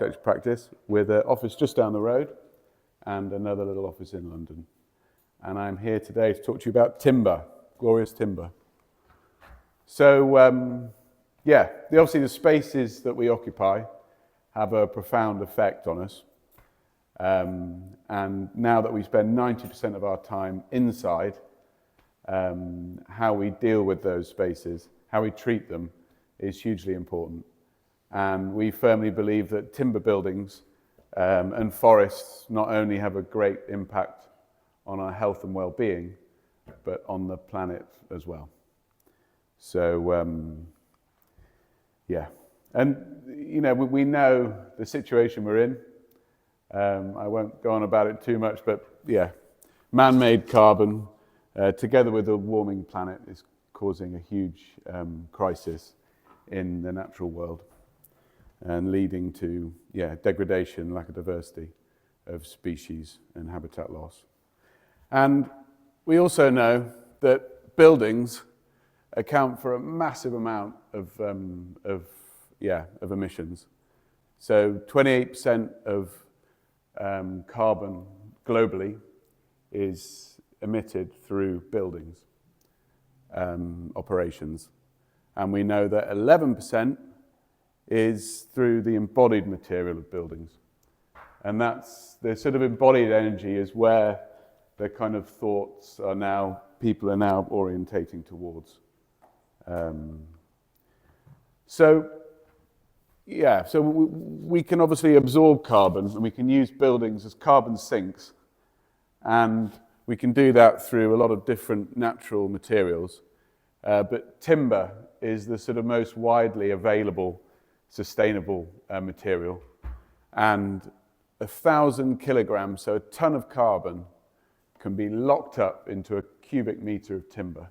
architecture practice with an office just down the road and another little office in London. And I'm here today to talk to you about timber, glorious timber. So, obviously the spaces that we occupy have a profound effect on us. And now that we spend 90% of our time inside, how we deal with those spaces, how we treat them, is hugely important. And we firmly believe that timber buildings and forests not only have a great impact on our health and well-being, but on the planet as well. So, and we know the situation we're in. I won't go on about it too much, but man-made carbon, together with a warming planet, is causing a huge crisis in the natural world and leading to degradation, lack of diversity of species and habitat loss. And we also know that buildings account for a massive amount of emissions. So 28% of carbon globally is emitted through buildings operations. And we know that 11% is through the embodied material of buildings. And that's the sort of embodied energy is where the kind of thoughts are now, people are now orientating towards. So we can obviously absorb carbon, and we can use buildings as carbon sinks, and we can do that through a lot of different natural materials. But timber is the sort of most widely available sustainable material, and 1,000 kilograms, so a ton of carbon, can be locked up into a cubic meter of timber.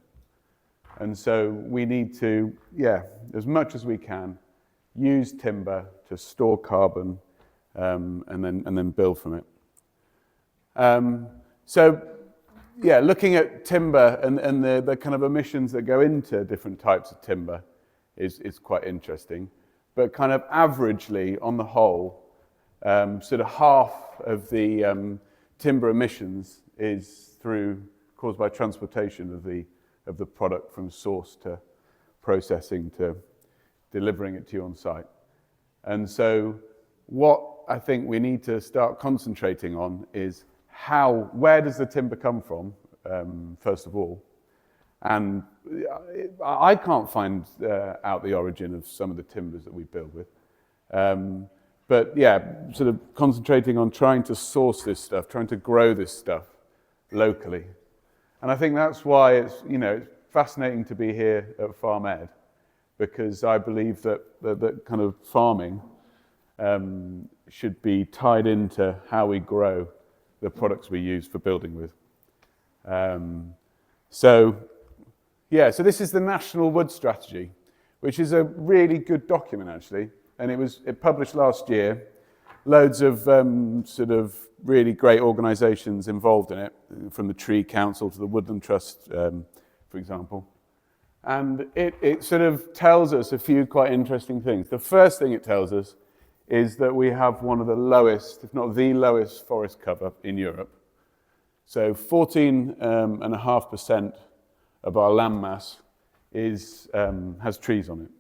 And so we need to, as much as we can, use timber to store carbon and then build from it. Looking at timber and the kind of emissions that go into different types of timber is quite interesting. But kind of averagely, on the whole, sort of half of the timber emissions is caused by transportation of the product from source to processing to delivering it to you on site. And so what I think we need to start concentrating on is where does the timber come from, first of all? And I can't find out the origin of some of the timbers that we build with. But sort of concentrating on trying to source this stuff, trying to grow this stuff locally. And I think that's why it's fascinating to be here at FarmED, because I believe that kind of farming should be tied into how we grow the products we use for building with. So this is the National Wood Strategy, which is a really good document actually, and it published last year. Loads of sort of really great organisations involved in it, from the Tree Council to the Woodland Trust, for example. And it sort of tells us a few quite interesting things. The first thing it tells us is that we have one of the lowest, if not the lowest, forest cover in Europe. So 14.5% of our landmass has trees on it.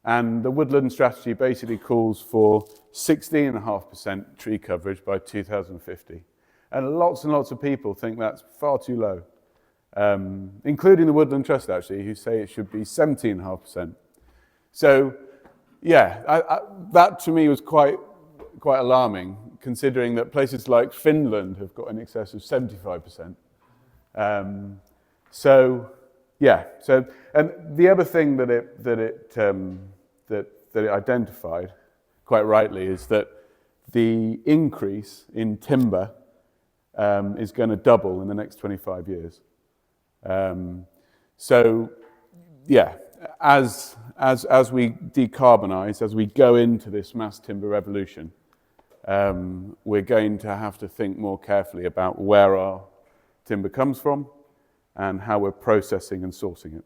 And the Woodland Strategy basically calls for 16.5% tree coverage by 2050. And lots of people think that's far too low, including the Woodland Trust, actually, who say it should be 17.5%. So, that to me was quite alarming, considering that places like Finland have got in excess of 75%. And the other thing that it identified, quite rightly, is that the increase in timber is going to double in the next 25 years. As we decarbonize, as we go into this mass timber revolution, we're going to have to think more carefully about where our timber comes from and how we're processing and sourcing it.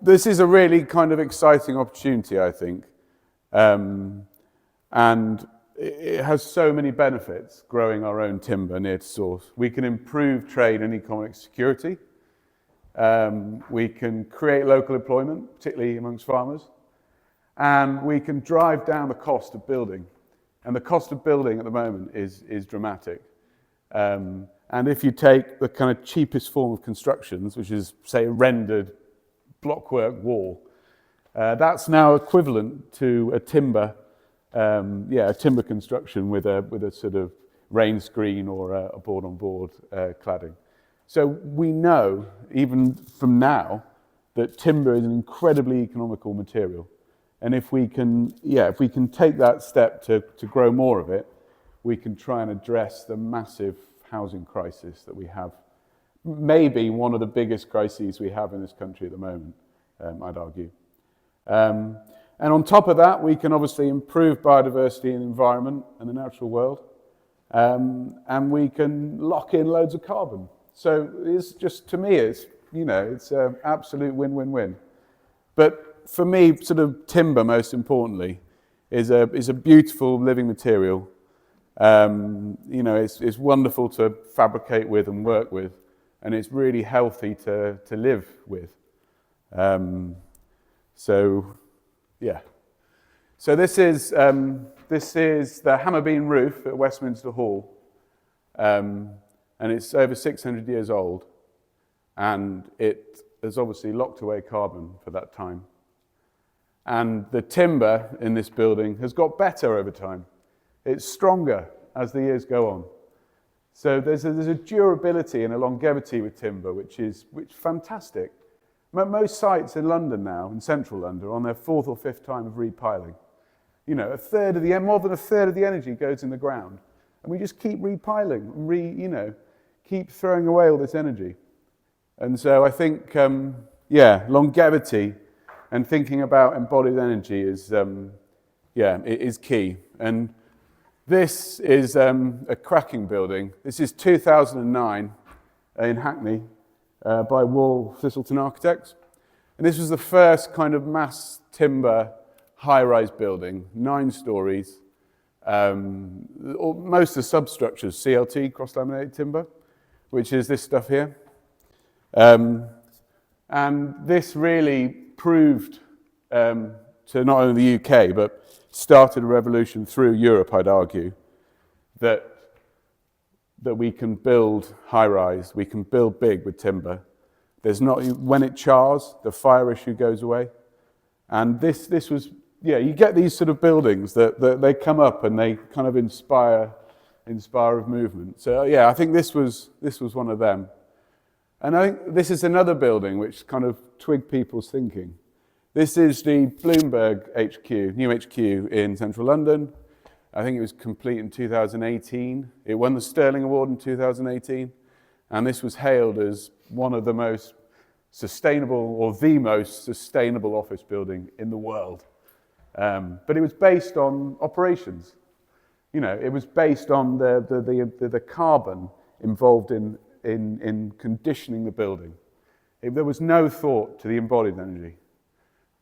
this is a really kind of exciting opportunity, I think. And it has so many benefits, growing our own timber near to source. We can improve trade and economic security. We can create local employment, particularly amongst farmers. And we can drive down the cost of building. And the cost of building at the moment is dramatic. And if you take the kind of cheapest form of constructions, which is, say, a rendered blockwork wall, that's now equivalent to a timber construction with a sort of rain screen or a board-on-board cladding. So we know, even from now, that timber is an incredibly economical material. And if we can take that step to grow more of it, we can try and address the massive housing crisis that we have. Maybe one of the biggest crises we have in this country at the moment, I'd argue. And on top of that, we can obviously improve biodiversity and environment and the natural world. And we can lock in loads of carbon. So it's just, to me, it's an absolute win-win-win. But for me, sort of timber, most importantly, is a beautiful living material. It's wonderful to fabricate with and work with, and it's really healthy to live with. So this is the hammer beam roof at Westminster Hall, and it's over 600 years old, and it has obviously locked away carbon for that time. And the timber in this building has got better over time. It's stronger as the years go on. So there's a durability and a longevity with timber, which is fantastic. Most sites in London now, in central London, are on their fourth or fifth time of repiling. More than a third of the energy goes in the ground. And we just keep repiling, keep throwing away all this energy. And so I think, longevity and thinking about embodied energy is key. And this is a cracking building. This is 2009 in Hackney by Wall Thistleton Architects. And this was the first kind of mass timber high-rise building, 9 stories. Most of the substructures, CLT, cross-laminated timber, which is this stuff here. And this really proved to not only the UK, but started a revolution through Europe, I'd argue, that we can build high-rise, we can build big with timber. When it chars, the fire issue goes away. And this was, you get these sort of buildings that they come up and they kind of inspire of movement. So I think this was one of them. And I think this is another building which kind of twigged people's thinking. This is the Bloomberg HQ, new HQ in central London. I think it was complete in 2018. It won the Sterling Award in 2018. And this was hailed as one of the most sustainable, or the most sustainable office building in the world. But it was based on operations. It was based on the carbon involved in conditioning the building. There was no thought to the embodied energy.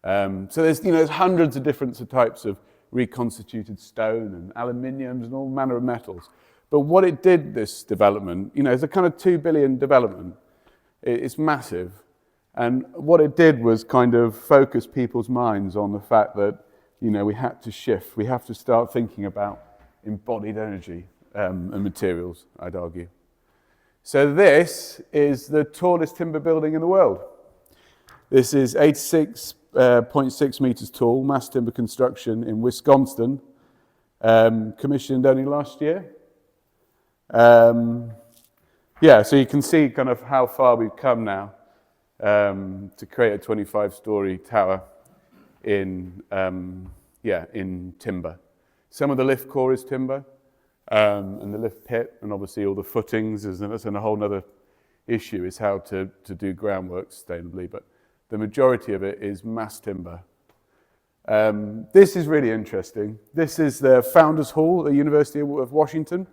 So there's hundreds of different types of reconstituted stone and aluminiums and all manner of metals. But what it did, this development, it's a kind of 2 billion development. It's massive. And what it did was kind of focus people's minds on the fact that, we had to shift. We have to start thinking about embodied energy and materials, I'd argue. So this is the tallest timber building in the world. This is 86.6 meters tall, mass timber construction in Wisconsin, commissioned only last year. So you can see kind of how far we've come now to create a 25-story tower in timber. Some of the lift core is timber, and the lift pit, and obviously all the footings, and a whole other issue is how to do groundwork sustainably, but the majority of it is mass timber. This is really interesting. This is the Founders Hall at the University of Washington,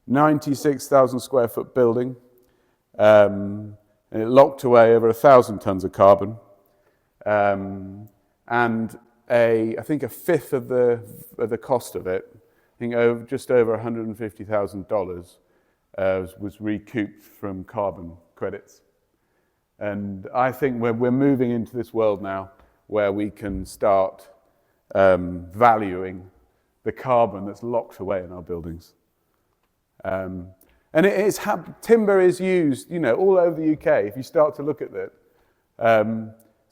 96,000 square foot building, and it locked away over 1,000 tons of carbon. And I think a fifth of the cost of it, I think just over $150,000 was recouped from carbon credits. And I think we're moving into this world now where we can start valuing the carbon that's locked away in our buildings. And timber is used, all over the UK, if you start to look at it.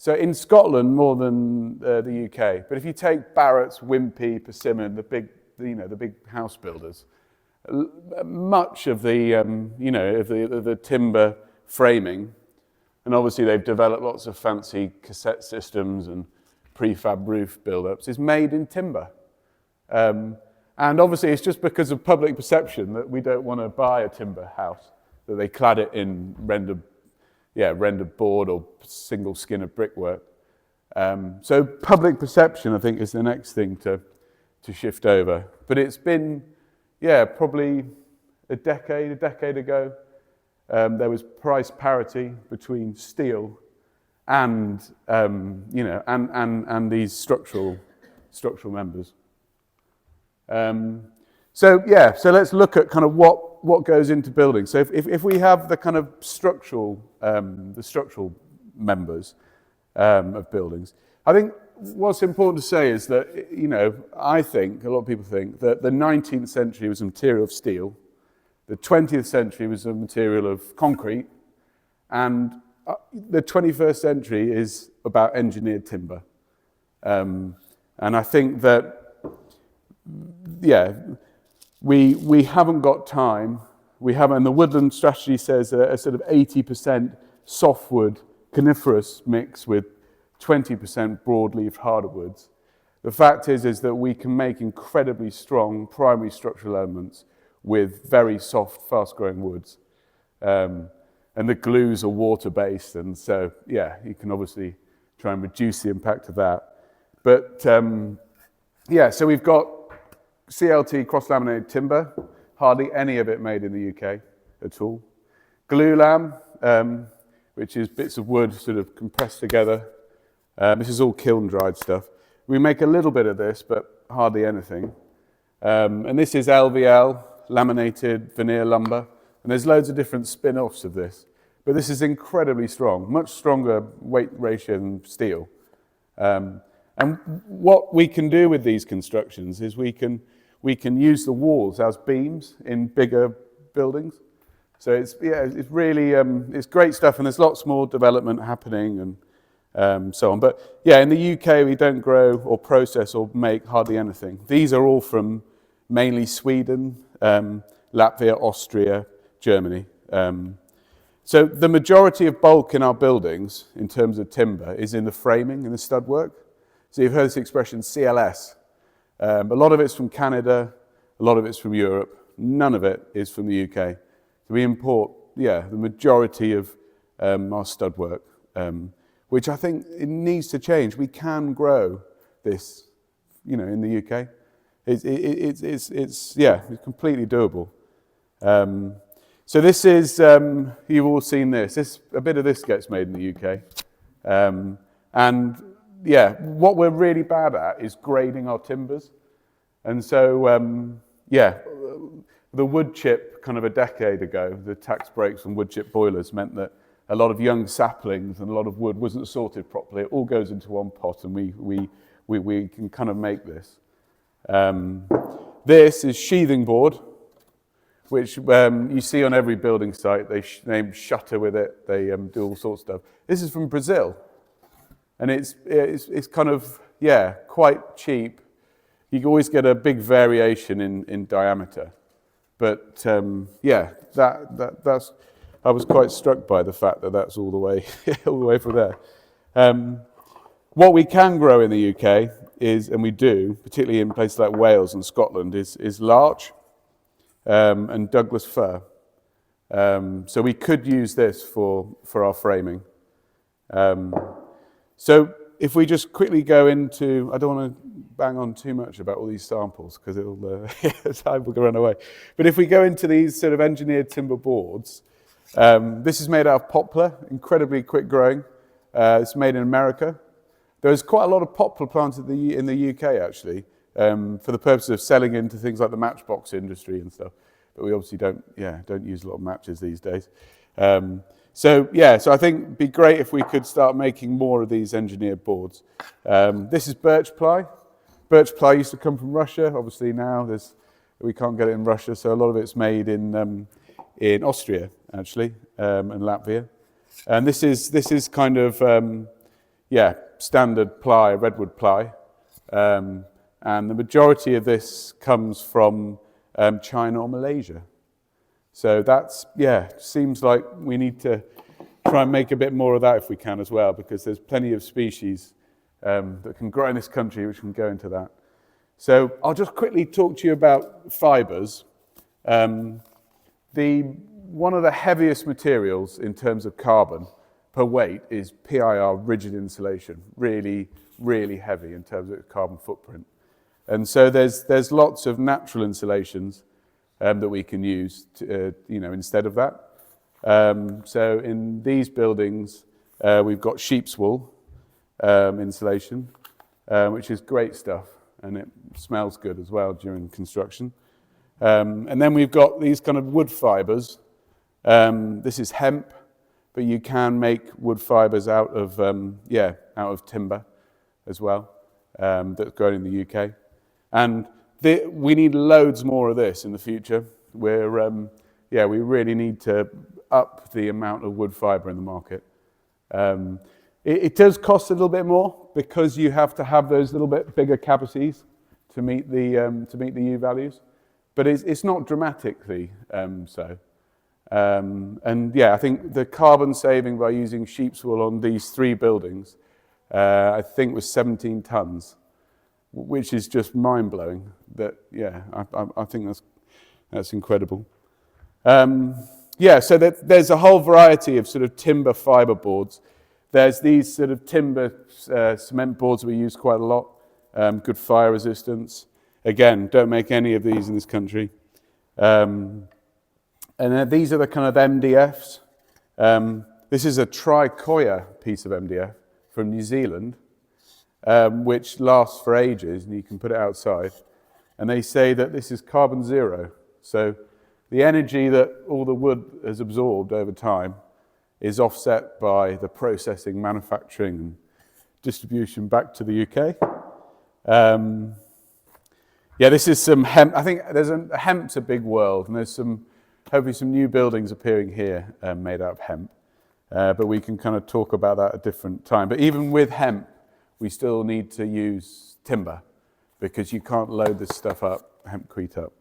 So in Scotland, more than the UK. But if you take Barratt's, Wimpey, Persimmon, the big house builders, much of the timber framing, and obviously they've developed lots of fancy cassette systems and prefab roof build-ups, is made in timber. And obviously it's just because of public perception that we don't want to buy a timber house, that they clad it in rendered board or single skin of brickwork. So public perception, I think, is the next thing to shift over. But it's been, probably a decade ago, there was price parity between steel and these structural members. So let's look at kind of what goes into buildings. So if we have the kind of structural members of buildings, I think what's important to say is that, I think, a lot of people think that the 19th century was a material of steel, the 20th century was a material of concrete, and the 21st century is about engineered timber. And I think that, we haven't got time. And the woodland strategy says a sort of 80% softwood coniferous mix with 20% broadleaf hardwoods. The fact is that we can make incredibly strong primary structural elements with very soft, fast-growing woods. And the glues are water-based, and so, you can obviously try and reduce the impact of that. But, so we've got CLT, cross-laminated timber, hardly any of it made in the UK at all. Glulam, which is bits of wood sort of compressed together. This is all kiln-dried stuff. We make a little bit of this, but hardly anything. And this is LVL, laminated veneer lumber. And there's loads of different spin-offs of this. But this is incredibly strong, much stronger weight ratio than steel. And what we can do with these constructions is we can use the walls as beams in bigger buildings. So it's really it's great stuff, and there's lots more development happening and so on. But in the UK we don't grow or process or make hardly anything. These are all from mainly Sweden, Latvia, Austria, Germany. So the majority of bulk in our buildings in terms of timber is in the framing and the stud work. So you've heard this expression CLS. A lot of it's from Canada, a lot of it's from Europe, none of it is from the UK. So we import, the majority of our stud work, which I think it needs to change. We can grow this, in the UK. It's completely doable. So this is, you've all seen this. A bit of this gets made in the UK. What we're really bad at is grading our timbers. And so, the wood chip kind of a decade ago, the tax breaks on wood chip boilers meant that a lot of young saplings and a lot of wood wasn't sorted properly. It all goes into one pot, and we can kind of make this. This is sheathing board, which you see on every building site. They name shutter with it. They do all sorts of stuff. This is from Brazil. And it's kind of, quite cheap. You can always get a big variation in diameter. But, that's, I was quite struck by the fact that that's all the way from there. What we can grow in the UK is, and we do, particularly in places like Wales and Scotland, is larch and Douglas fir. So we could use this for our framing. So if we just quickly go into, I don't want to bang on too much about all these samples because time will run away. But if we go into these sort of engineered timber boards, this is made out of poplar, incredibly quick growing. It's made in America. There's quite a lot of poplar planted in the UK actually, for the purpose of selling into things like the matchbox industry and stuff. But we obviously don't use a lot of matches these days. So I think it'd be great if we could start making more of these engineered boards. This is birch ply. Birch ply used to come from Russia. Obviously now we can't get it in Russia, so a lot of it's made in Austria actually, and Latvia. And this is kind of standard ply, redwood ply, and the majority of this comes from China or Malaysia. So that's, seems like we need to try and make a bit more of that if we can as well, because there's plenty of species that can grow in this country which can go into that. So I'll just quickly talk to you about fibres. One of the heaviest materials in terms of carbon per weight is PIR, rigid insulation, really, really heavy in terms of its carbon footprint. And so there's lots of natural insulations that we can use to, instead of that. So in these buildings, we've got sheep's wool insulation, which is great stuff, and it smells good as well during construction. And then we've got these kind of wood fibres. This is hemp, but you can make wood fibres out of timber as well, that's grown in the UK. And we need loads more of this in the future. We really need to up the amount of wood fibre in the market. It does cost a little bit more because you have to have those little bit bigger cavities to meet the U values, but it's not dramatically so. I think the carbon saving by using sheep's wool on these 3 buildings, I think was 17 tonnes, which is just mind-blowing. I think that's incredible. So there's a whole variety of sort of timber fibre boards. There's these sort of timber cement boards we use quite a lot, good fire resistance. Again, don't make any of these in this country. And then these are the kind of MDFs. This is a tricoya piece of MDF from New Zealand, which lasts for ages, and you can put it outside. And they say that this is carbon zero. So the energy that all the wood has absorbed over time is offset by the processing, manufacturing, and distribution back to the UK. This is some hemp. I think hemp's a big world, and there's hopefully some new buildings appearing here made out of hemp. But we can kind of talk about that at a different time. But even with hemp, we still need to use timber because you can't load this stuff up, hempcrete up.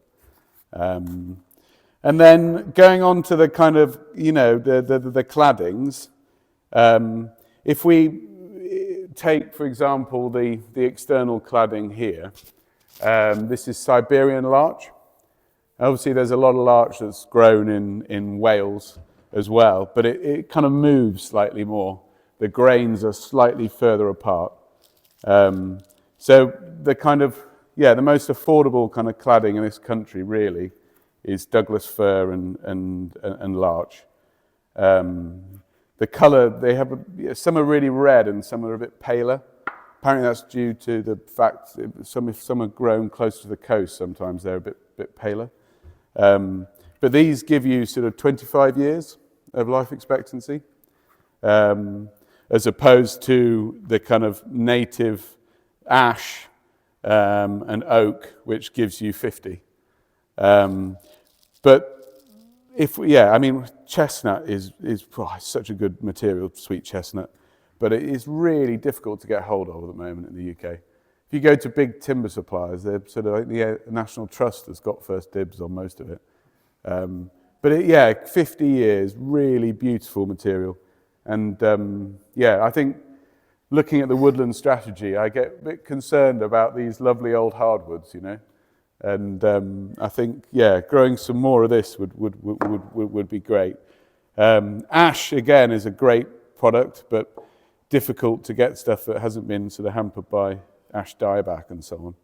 And then going on to the kind of, the claddings, if we take, for example, the external cladding here, this is Siberian larch. Obviously, there's a lot of larch that's grown in Wales as well, but it kind of moves slightly more. The grains are slightly further apart. So the kind of, the most affordable kind of cladding in this country really is Douglas fir and larch. The colour, they have some are really red and some are a bit paler. Apparently that's due to the fact if some are grown close to the coast, sometimes they're a bit paler. But these give you sort of 25 years of life expectancy, as opposed to the kind of native ash and oak, which gives you 50. But chestnut is such a good material, sweet chestnut, but it is really difficult to get hold of at the moment in the UK. If you go to big timber suppliers, they're sort of like the National Trust has got first dibs on most of it. But 50 years, really beautiful material. And I think looking at the woodland strategy, I get a bit concerned about these lovely old hardwoods, And I think, growing some more of this would be great. Ash, again, is a great product, but difficult to get stuff that hasn't been sort of hampered by ash dieback and so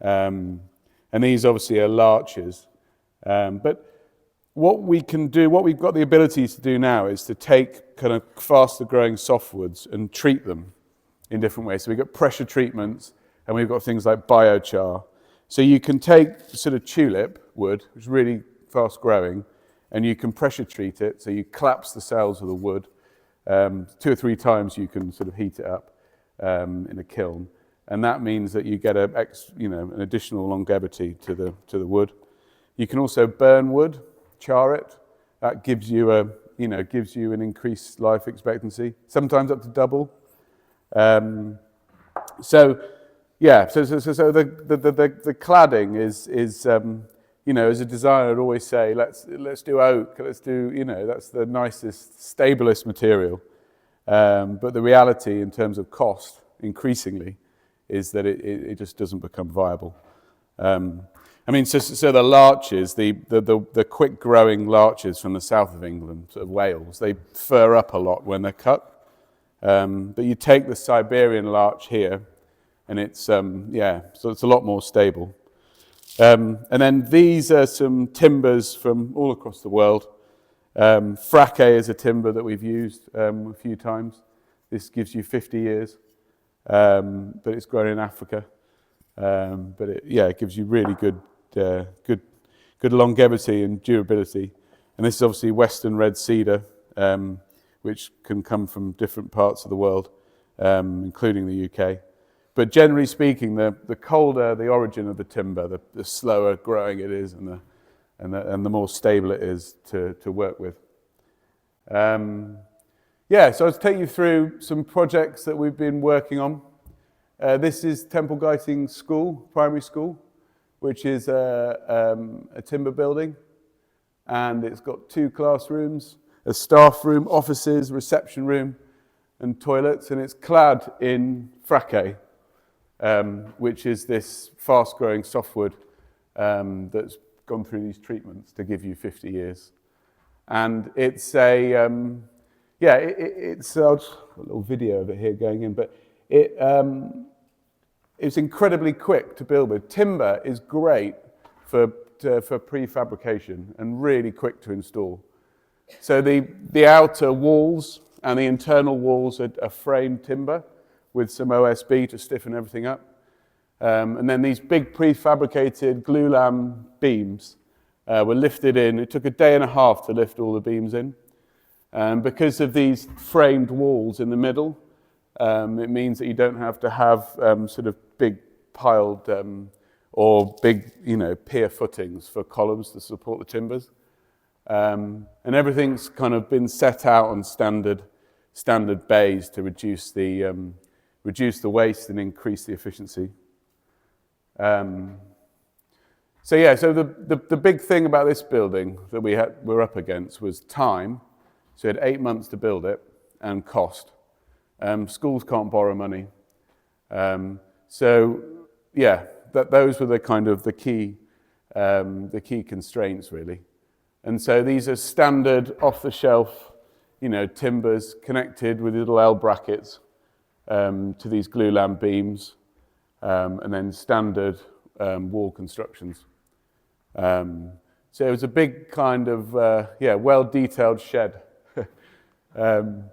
on. And these obviously are larches. But what we can do, what we've got the ability to do now is to take kind of faster growing softwoods and treat them in different ways. So we've got pressure treatments, and we've got things like biochar. So you can take sort of tulip wood, which is really fast growing, and you can pressure treat it. So you collapse the cells of the wood. 2 or 3 times you can sort of heat it up in a kiln, and that means that you get an additional longevity to the wood. You can also burn wood, char it. That gives you an increased life expectancy, sometimes up to double. So the cladding is as a designer, I'd always say, let's do oak, let's do, that's the nicest, stablest material. But the reality in terms of cost, increasingly, is that it just doesn't become viable. So the larches, the quick-growing larches from the south of England, sort of Wales, they fur up a lot when they're cut. But you take the Siberian larch here, and so it's a lot more stable. And then these are some timbers from all across the world. Fracke is a timber that we've used a few times. This gives you 50 years, but it's grown in Africa. But it gives you really good longevity and durability. And this is obviously Western red cedar, which can come from different parts of the world, including the UK. But generally speaking, the colder the origin of the timber, the slower growing it is, and the more stable it is to work with. So I'll take you through some projects that we've been working on. This is Temple Guyting School, primary school, which is a timber building, and it's got 2 classrooms, a staff room, offices, reception room, and toilets, and it's clad in fracke, which is this fast-growing softwood that's gone through these treatments to give you 50 years. And it's I'll just a little video of it here going in, but it's incredibly quick to build with. Timber is great for prefabrication and really quick to install. So the outer walls and the internal walls are framed timber with some OSB to stiffen everything up. And then these big prefabricated glulam beams were lifted in. It took a day and a half to lift all the beams in. Because of these framed walls in the middle, it means that you don't have to have sort of big piled or big, pier footings for columns to support the timbers. And everything's kind of been set out on standard bays to reduce the waste and increase the efficiency. So the big thing about this building that we're up against was time. So we had 8 months to build it, and cost. Schools can't borrow money. Those were the kind of the key constraints, really. And so these are standard off-the-shelf, timbers connected with little L brackets to these glulam beams, and then standard wall constructions. So it was a big kind of, well-detailed shed. And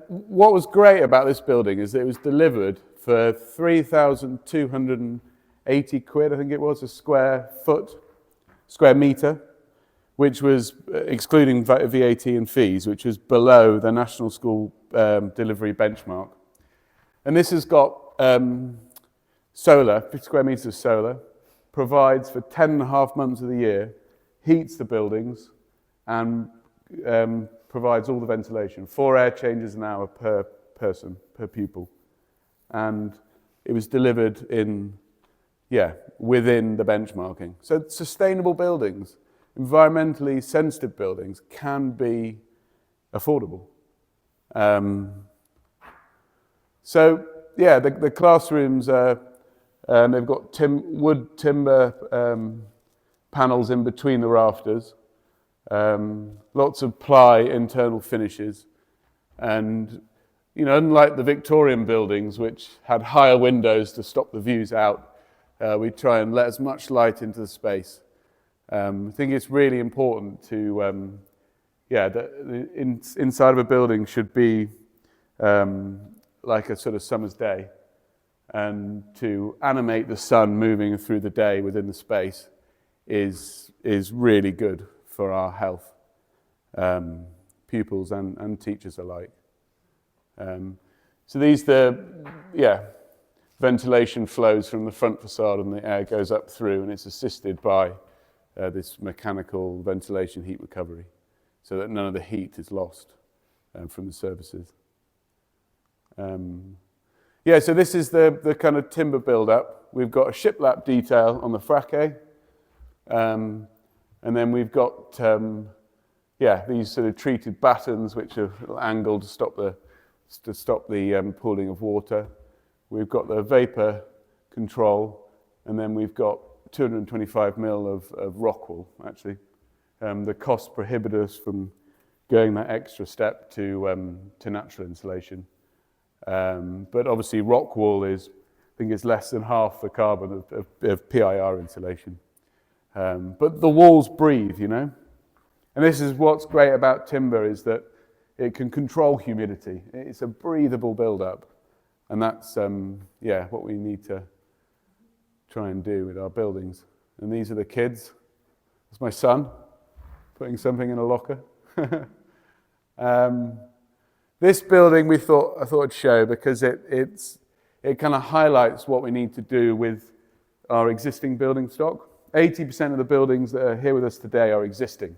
what was great about this building is that it was delivered for 3,280 quid, I think it was, a square metre, which was, excluding VAT and fees, which was below the national school delivery benchmark. And this has got solar, 50 square metres of solar, provides for 10.5 months of the year, heats the buildings, and provides all the ventilation. 4 air changes an hour per person, per pupil. And it was delivered within the benchmarking. So sustainable buildings, environmentally sensitive buildings can be affordable. The classrooms, they've got wood timber panels in between the rafters, lots of ply internal finishes, and unlike the Victorian buildings, which had higher windows to stop the views out, we try and let as much light into the space. I think it's really important to, inside of a building should be like a sort of summer's day, and to animate the sun moving through the day within the space is really good for our health, pupils and teachers alike. So these ventilation flows from the front facade and the air goes up through, and it's assisted by this mechanical ventilation heat recovery, so that none of the heat is lost from the surfaces. So this is the kind of timber build-up. We've got a shiplap detail on the frappe, and then we've got these sort of treated battens which are angled to stop the pooling of water. We've got the vapor control, and then we've got 225 mil of rock wool, actually. The cost prohibitive from going that extra step to natural insulation. But obviously rock wool is less than half the carbon of PIR insulation. But the walls breathe, you know. And this is what's great about timber, is that it can control humidity. It's a breathable build-up. And that's what we need to try and do with our buildings. And these are the kids. That's my son putting something in a locker. This building I thought I'd show, because it kind of highlights what we need to do with our existing building stock. 80% of the buildings that are here with us today are existing.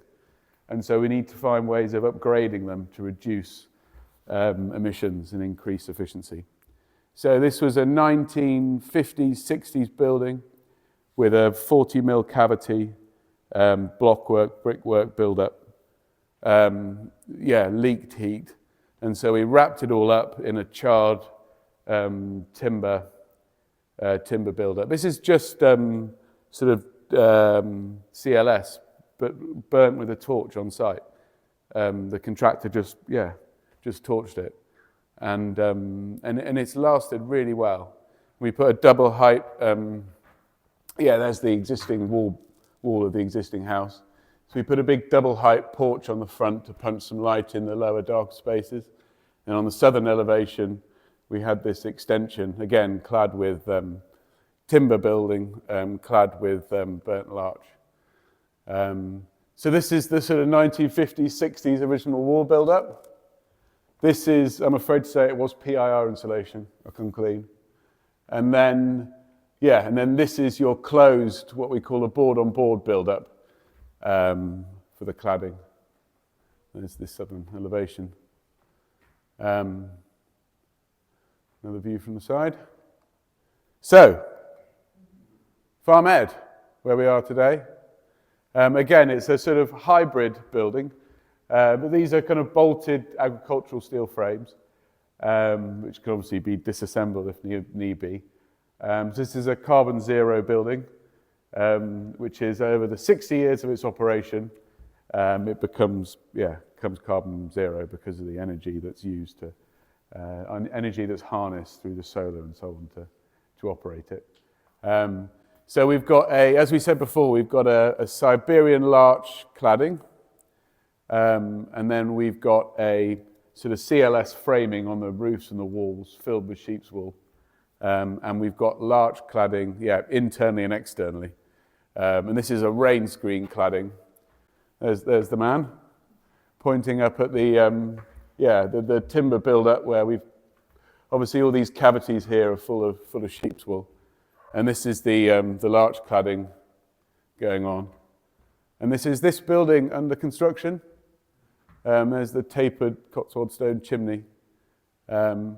And so we need to find ways of upgrading them to reduce emissions and increase efficiency. So this was a 1950s, 60s building with a 40 mil cavity, blockwork, brickwork build-up. Leaked heat. And so we wrapped it all up in a charred timber build-up. This is just sort of CLS, but burnt with a torch on site. The contractor just torched it, and it's lasted really well. We put a double height. There's the existing wall of the existing house. So we put a big double height porch on the front to punch some light in the lower dark spaces. And on the southern elevation, we had this extension, again, clad with timber building, clad with burnt larch. So this is the sort of 1950s, 60s original wall build-up. This is, I'm afraid to say, it was PIR insulation, I come clean. And then this is your closed, what we call a board-on-board build-up for the cladding. There's this southern elevation. Another view from the side. So, FarmED, where we are today. Again, it's a sort of hybrid building, but these are kind of bolted agricultural steel frames, which can obviously be disassembled if need be. So this is a carbon zero building, which is over the 60 years of its operation, it becomes carbon zero because of the energy that's used energy that's harnessed through the solar and so on to operate it. So we've got as we said before, we've got a Siberian larch cladding, and then we've got a sort of CLS framing on the roofs and the walls filled with sheep's wool. And we've got larch cladding, internally and externally. And this is a rain screen cladding. There's the man pointing up at the timber build-up, where we've obviously all these cavities here are full of sheep's wool. And this is the larch cladding going on. And this is this building under construction. There's the tapered Cotswold stone chimney. The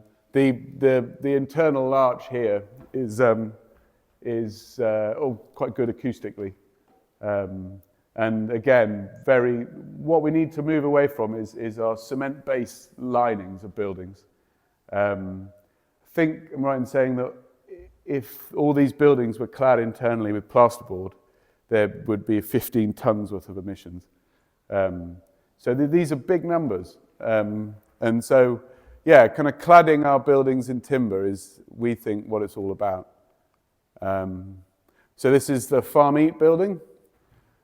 internal larch here is quite good acoustically. And again, what we need to move away from is our cement-based linings of buildings. I think I'm right in saying that if all these buildings were clad internally with plasterboard, there would be 15 tons worth of emissions. So these are big numbers. And so, kind of cladding our buildings in timber is, we think, what it's all about. So this is the FarmED building.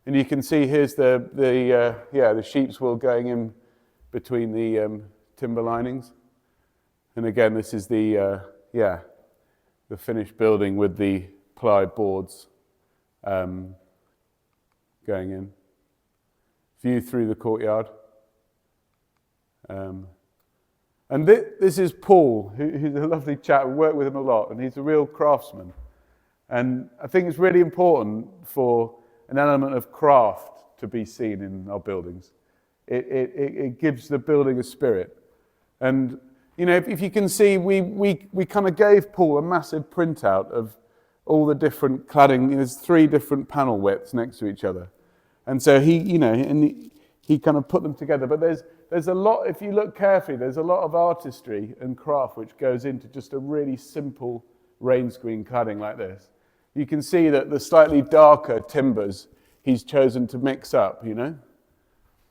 And you can see here's the sheep's wool going in between the timber linings. And again, this is the finished building with the ply boards going in. View through the courtyard. And this is Paul, who's a lovely chap. We work with him a lot, and he's a real craftsman. And I think it's really important for an element of craft to be seen in our buildings. It gives the building a spirit. And you know, if you can see, we kind of gave Paul a massive printout of all the different cladding. There's 3 different panel widths next to each other, and so he kind of put them together. But there's a lot. If you look carefully, there's a lot of artistry and craft which goes into just a really simple rain screen cladding like this. You can see that the slightly darker timbers he's chosen to mix up. You know,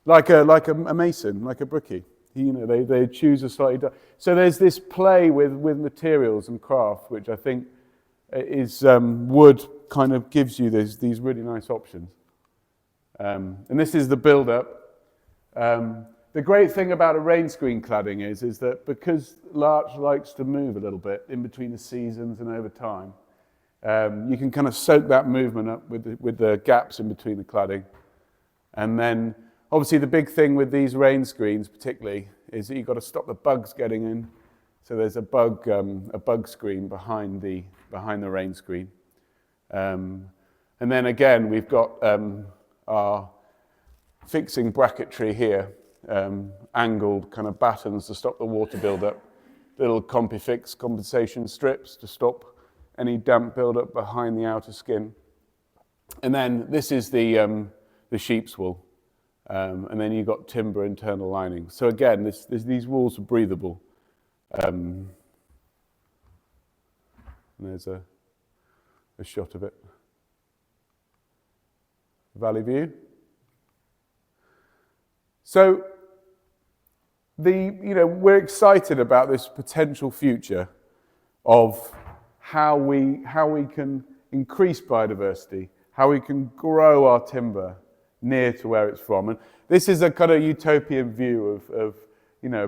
like a mason, like a brickie. You know, they choose a slightly dark. So there's this play with materials and craft, which I think is wood kind of gives you these really nice options. And this is the build-up. The great thing about a rain screen cladding is that because larch likes to move a little bit in between the seasons and over time, you can kind of soak that movement up with the gaps in between the cladding. And then obviously the big thing with these rain screens particularly is that you've got to stop the bugs getting in. So there's a bug screen behind the rain screen. And then again, we've got our fixing bracketry here, angled kind of battens to stop the water buildup, little CompiFix compensation strips to stop any damp buildup behind the outer skin. And then this is the sheep's wool. And then you've got timber internal lining. So again, these walls are breathable. And there's a shot of it. Valley view. So we're excited about this potential future of how we can increase biodiversity, how we can grow our timber near to where it's from. And this is a kind of utopian view of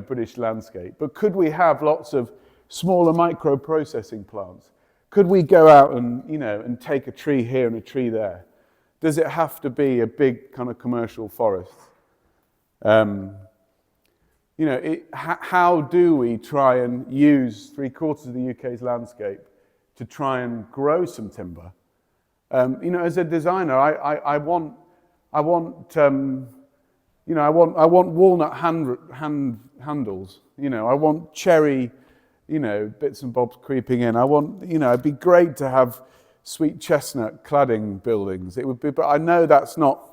British landscape. But could we have lots of smaller micro-processing plants? Could we go out and take a tree here and a tree there? Does it have to be a big kind of commercial forest? How do we try and use 3/4 of the UK's landscape to try and grow some timber? As a designer, I want walnut handles. I want cherry, bits and bobs creeping in. It'd be great to have sweet chestnut cladding buildings. It would be, but I know that's not,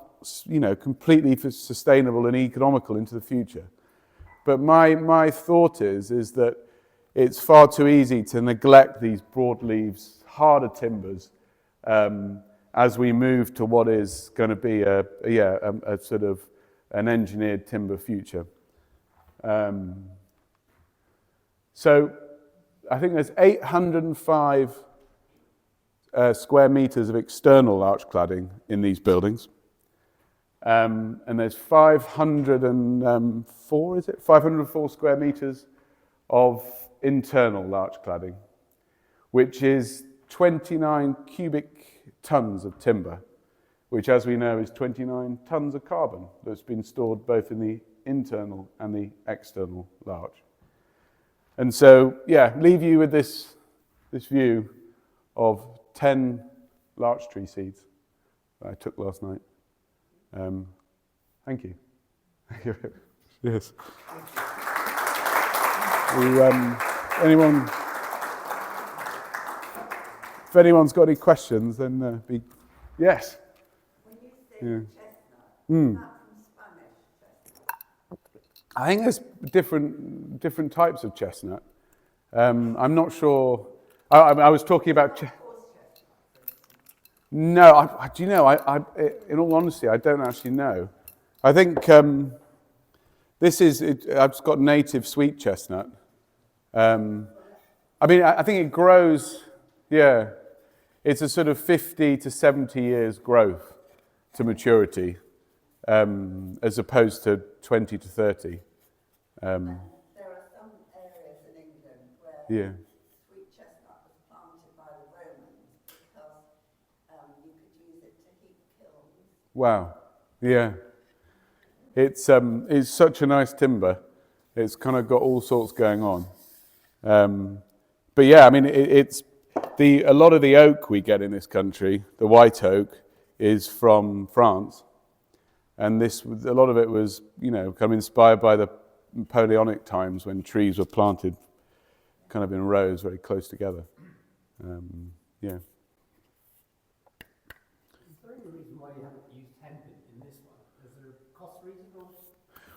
completely sustainable and economical into the future. But my thought is that it's far too easy to neglect these broadleaves, harder timbers, as we move to what is going to be a sort of an engineered timber future. So I think there's 805 square meters of external larch cladding in these buildings. And there's 504 square meters of internal larch cladding, which is 29 cubic tons of timber, which, as we know, is 29 tons of carbon that's been stored both in the internal and the external larch. And so, leave you with this view of 10 larch tree seeds that I took last night. Thank you. Yes. If anyone's got any questions, then yes. When you say chestnut, that's from Spanish chestnut. I think there's different types of chestnut. I'm not sure. I was talking about. No, do you know? In all honesty, I don't actually know. I think this is. I've just got native sweet chestnut. I think it grows. Yeah, it's a sort of 50 to 70 years growth to maturity, as opposed to 20 to 30. There are some areas in England Yeah. sweet chestnut was planted by the Romans because you could use it to heat kilns. Wow. Yeah. It's such a nice timber. It's kind of got all sorts going on. But yeah, I mean, a lot of the oak we get in this country, the white oak, is from France, and a lot of it was, kind of inspired by the Napoleonic times when trees were planted, kind of in rows, very close together. Yeah. Is there any reason why you haven't used hemp in this one? Is there a cost reason or?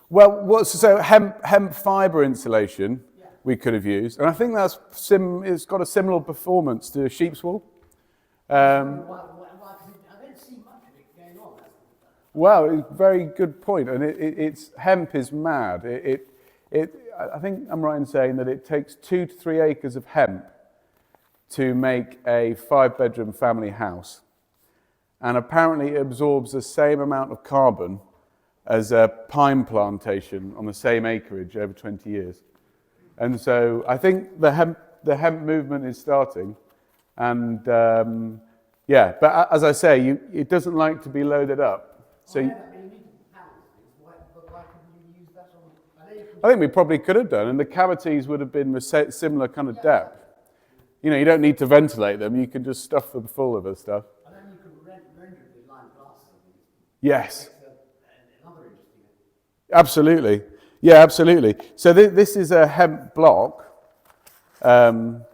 Well, so hemp fibre insulation we could have used, and I think it's got a similar performance to sheep's wool. I don't see much of it going on. Well, it's a very good point, and it's hemp is mad. I think I'm right in saying that it takes 2 to 3 acres of hemp to make a 5-bedroom family house, and apparently it absorbs the same amount of carbon as a pine plantation on the same acreage over 20 years. And so I think the hemp movement is starting, and but as I say, it doesn't like to be loaded up. So You need panels. But why couldn't you use that on? I think we probably could have done, and the cavities would have been similar kind of depth. You don't need to ventilate them; you can just stuff them full of the stuff. And then you could render it with lime glass. Yes. Another interesting. Absolutely. Yeah, absolutely. So this is a hemp block, and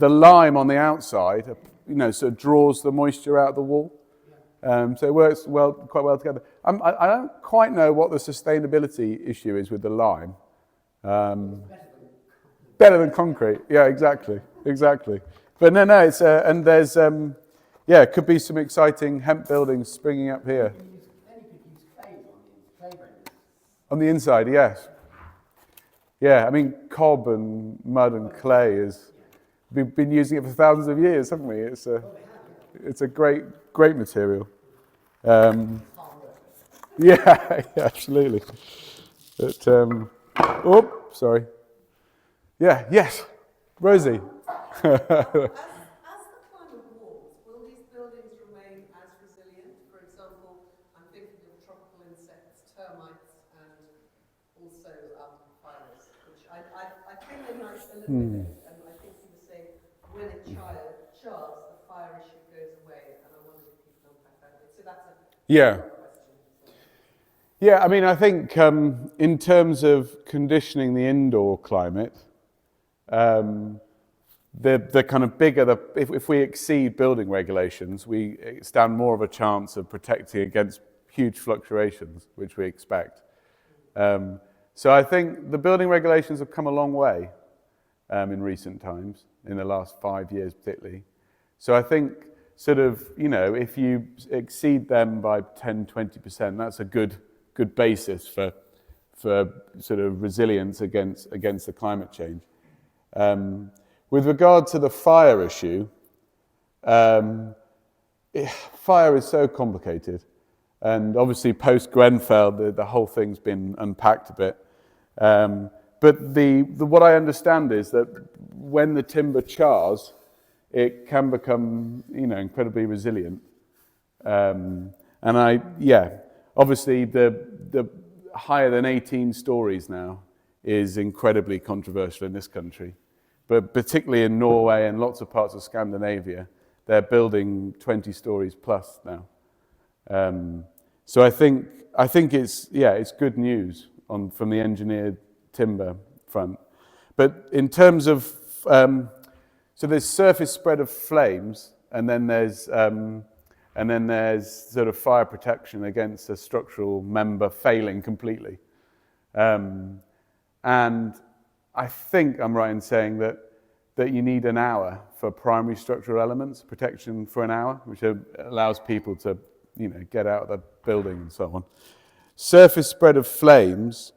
the lime on the outside, sort of draws the moisture out of the wall. So it works quite well together. I don't quite know what the sustainability issue is with the lime. Better than concrete. Yeah, exactly. But no, it's and there's it could be some exciting hemp buildings springing up here. Then you could use clay renders. On the inside, yes. Yeah, I mean, cob and mud and clay we've been using it for thousands of years, haven't we? It's a great material. Yeah, absolutely. But, sorry. Yeah, yes, Rosie. As the climate warms, will these buildings remain as resilient? For example, I'm thinking of tropical insects, termites, and also fires, which I think they might eliminate. And I think you were saying when it chars, the fire issue goes away, and I wondered if you could unpack that a bit. So that's a Yeah. question. Yeah, I mean, I think in terms of conditioning the indoor climate, the kind of bigger if we exceed building regulations, we stand more of a chance of protecting against huge fluctuations, which we expect. So I think the building regulations have come a long way in recent times, in the last 5 years particularly. So I think sort of, if you exceed them by 10, 20%, that's a good basis for sort of resilience against the climate change. With regard to the fire issue, fire is so complicated, and obviously post Grenfell, the whole thing's been unpacked a bit. But what I understand is that when the timber chars, it can become, incredibly resilient. Obviously the higher than 18 stories now is incredibly controversial in this country. But particularly in Norway and lots of parts of Scandinavia, they're building 20 stories plus now. So I think it's good news from the engineered timber front. But in terms of so there's surface spread of flames, and then there's sort of fire protection against a structural member failing completely. And I think I'm right in saying that you need an hour for primary structural elements, protection for an hour, which allows people to, get out of the building and so on. Surface spread of flames,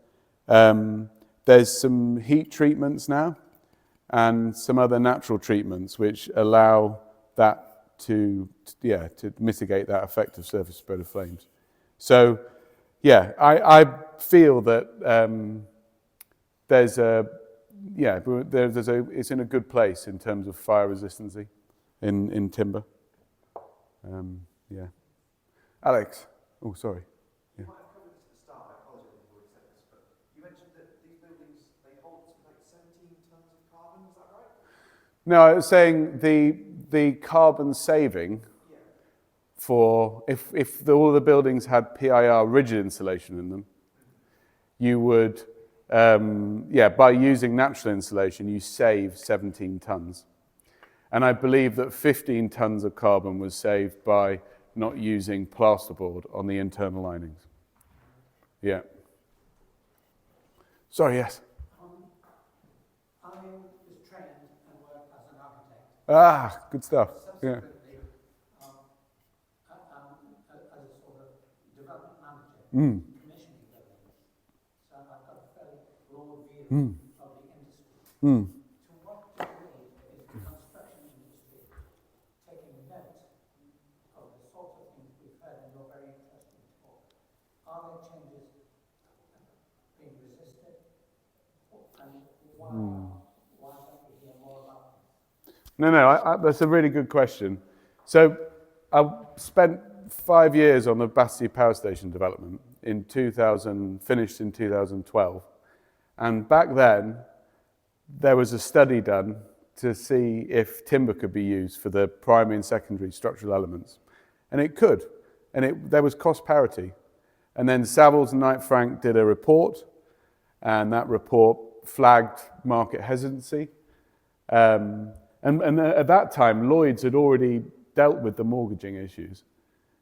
there's some heat treatments now and some other natural treatments which allow that to mitigate that effect of surface spread of flames. So, I feel that there's yeah, it's in a good place in terms of fire resistancy in timber. Yeah. Alex. Oh, sorry. You might have covered this at the start, I apologise if you've already said this, but you mentioned that these buildings, they hold something like 17 tonnes of carbon, is that right? No, I was saying the carbon saving Yeah. for, if all the buildings had PIR rigid insulation in them, you would, by using natural insulation, you save 17 tonnes. And I believe that 15 tonnes of carbon was saved by not using plasterboard on the internal linings. Yeah. Sorry, yes. I was trained and worked as an architect. Ah, good stuff. Yeah. Subsequently, as a sort of development manager, commissioning buildings. So I've got a fairly broad view of the industry. To what degree is the construction industry taking note of the sorts of things we've heard in your very interesting talk? Are there changes being resisted? And why don't we hear more about them? No, that's a really good question. So I spent 5 years on the Battersea Power Station development finished in 2012. And back then, there was a study done to see if timber could be used for the primary and secondary structural elements. And it could. And there was cost parity. And then Savills and Knight Frank did a report, and that report flagged market hesitancy. And at that time, Lloyds had already dealt with the mortgaging issues.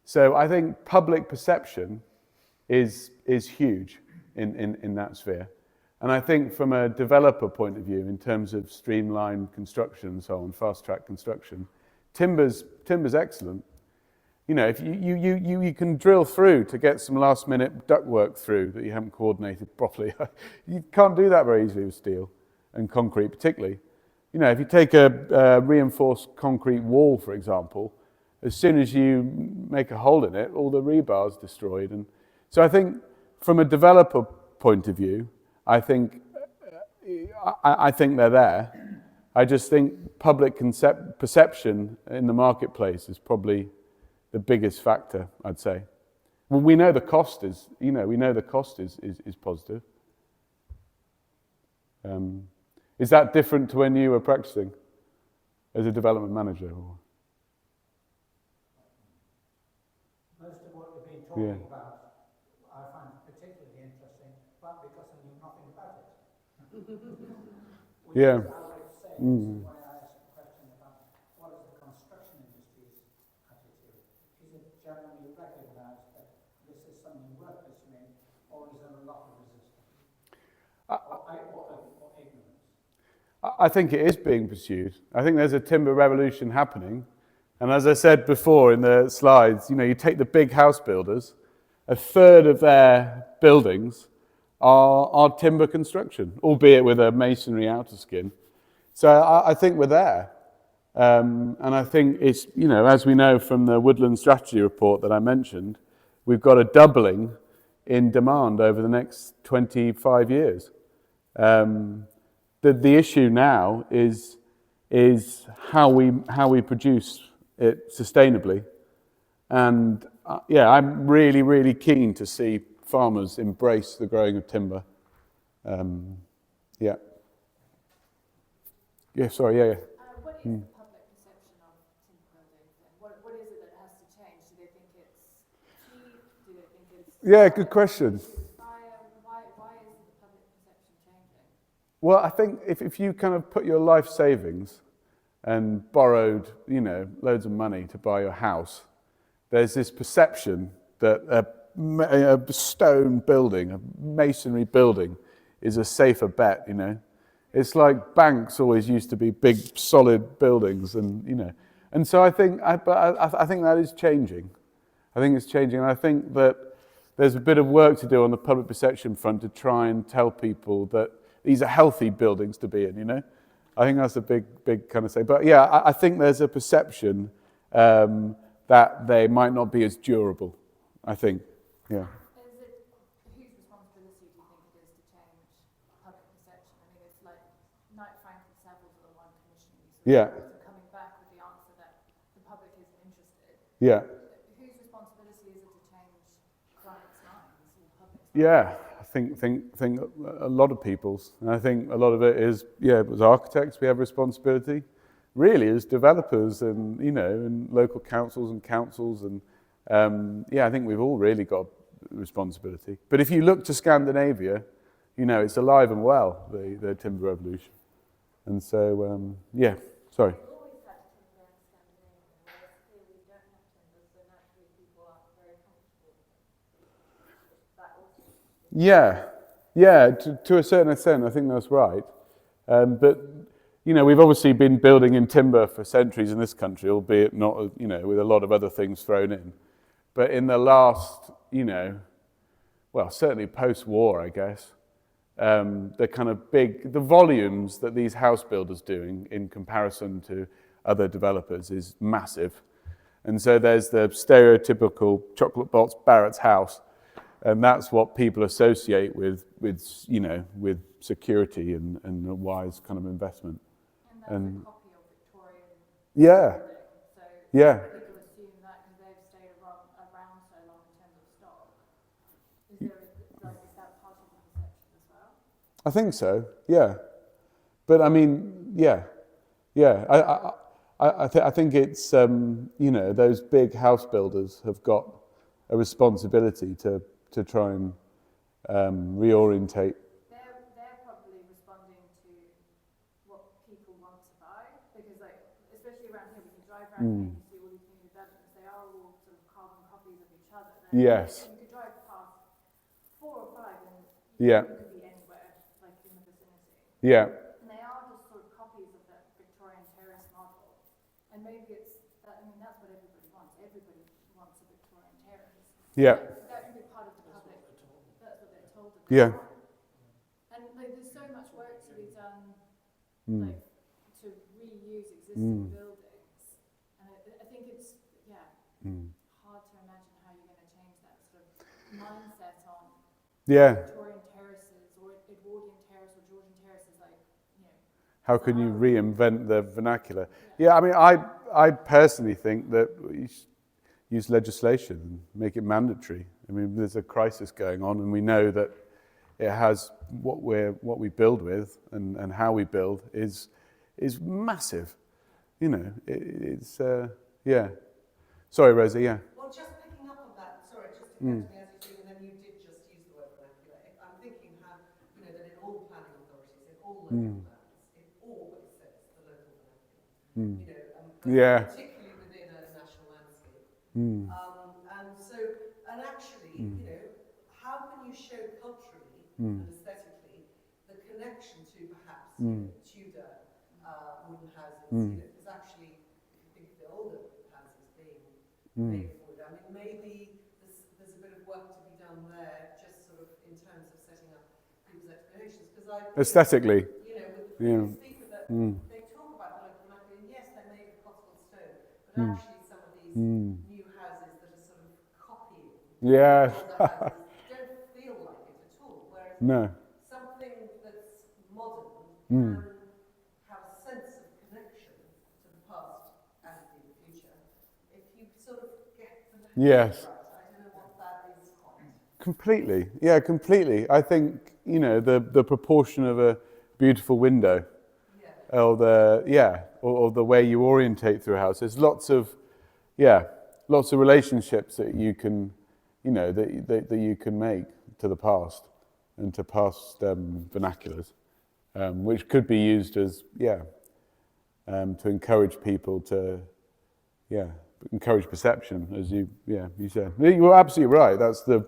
So I think public perception is huge in that sphere. And I think from a developer point of view, in terms of streamlined construction and so on, fast-track construction, timber's excellent. You know, if you can drill through to get some last-minute ductwork through that you haven't coordinated properly. You can't do that very easily with steel and concrete, particularly. You know, if you take a reinforced concrete wall, for example, as soon as you make a hole in it, all the rebar's destroyed. And so I think from a developer point of view, I think they're there. I just think public perception in the marketplace is probably the biggest factor, I'd say. Well, we know the cost is positive. Is that different to when you were practicing as a development manager? Or? Most of what you've been talking about, I find particularly interesting, but because I knew nothing about it. Which Yeah. is, I would say, why I asked the question about what is the construction industry's attitude. Is it generally recognised that this is something worth pursuing, or is there a lot of resistance? Or ignorance? I think it is being pursued. I think there's a timber revolution happening. And as I said before in the slides, you know, you take the big house builders, a third of their buildings are timber construction, albeit with a masonry outer skin. So I think we're there. And I think it's, you know, as we know from the Woodland Strategy report that I mentioned, we've got a doubling in demand over the next 25 years. The issue now is how we produce it sustainably. And I'm really, really keen to see farmers embrace the growing of timber. Yeah, sorry, yeah. What is the public perception of timber buildings then? What is it that has to change? Do they think it's cheap? Do they think it's... Yeah, good question. Why is the public perception changing? Well, I think if you kind of put your life savings and borrowed, you know, loads of money to buy your house, there's this perception that a stone building, a masonry building, is a safer bet, you know. It's like banks always used to be big, solid buildings, and you know. And so I think that is changing. I think it's changing, and I think that there's a bit of work to do on the public perception front to try and tell people that these are healthy buildings to be in, you know. I think that's a big kind of say. But yeah, I think there's a perception that they might not be as durable, I think, yeah. Whose responsibility do you think it is to change public perception? I mean, it's like Yeah. builders are coming back with the answer that the public isn't interested. Yeah. Whose responsibility is it to change clients' minds or public's minds? Yeah, I think a lot of people's. And I think a lot of it is, as architects, we have responsibility. Really, as developers and, and local councils and I think we've all really got responsibility. But if you look to Scandinavia, it's alive and well, the timber revolution. And so, sorry. We've always had timber in Scandinavia, whereas here we don't have timber, so naturally people aren't very comfortable with it. That also. Yeah, to a certain extent, I think that's right. But, we've obviously been building in timber for centuries in this country, albeit not, with a lot of other things thrown in. But in the last, certainly post-war, I guess, the volumes that these house builders doing in comparison to other developers is massive. And so there's the stereotypical chocolate box Barrett's house, and that's what people associate with security and a wise kind of investment. And that's a copy of Victorian Yeah. building. So Yeah. people assume that because they've stayed around so long in terms of stock. Is that part of the perception as well? I think so, yeah. But I mean, yeah. I think it's, those big house builders have got a responsibility to try and reorientate. They're probably responding to what people want to buy, because especially around here, we can drive around here and you see all these new developments. They are all sort of carbon copies of each other. Yes. You could drive past 4 or 5 and Yeah. you could be anywhere, like in the vicinity. Yeah. And they are just sort of copies of that Victorian terrace model. And maybe it's, that's what everybody wants. Everybody wants a Victorian terrace. Yeah. That can be part of the public. That's what they're told. Yeah. And there's so much work to be done, to reuse existing buildings. And I think it's, hard to imagine how you're going to change that sort of mindset on Victorian terraces or Edwardian terrace or Georgian terraces, How can you reinvent the vernacular? Yeah, I mean, I personally think that we should use legislation and make it mandatory. I mean, there's a crisis going on, and we know that it has what we build with and how we build is massive. It's Sorry, Rosie. Yeah. Well, just picking up on that, sorry, just to me as you think, and then you did just use the word vernacular. I'm thinking how, that in all planning authorities, in all local plans, it always says the local vernacular. Yeah. Particularly within a national landscape. And actually, how can you show culturally and aesthetically the connection to perhaps Tudor wooden houses? Because actually, if you think of the older houses being made of wood, I mean, maybe there's a bit of work to be done there, just sort of in terms of setting up people's expectations. Because Aesthetically. When you speak with they talk about the local vernacular, and yes, they're made of Cotswold stone, but actually some of these new houses that are sort of copying Yeah. older houses don't feel like it at all. Whereas something that's modern can have a sense of connection to the past and to the future. If you sort of get the Yes. right, I don't know what that is quite. Completely. Yeah, completely. I think, the proportion of a beautiful window or the way you orientate through a house. There's lots of relationships that you can, that you can make to the past and to past vernaculars, which could be used as, to encourage people to, encourage perception, as you said. You were absolutely right. That's the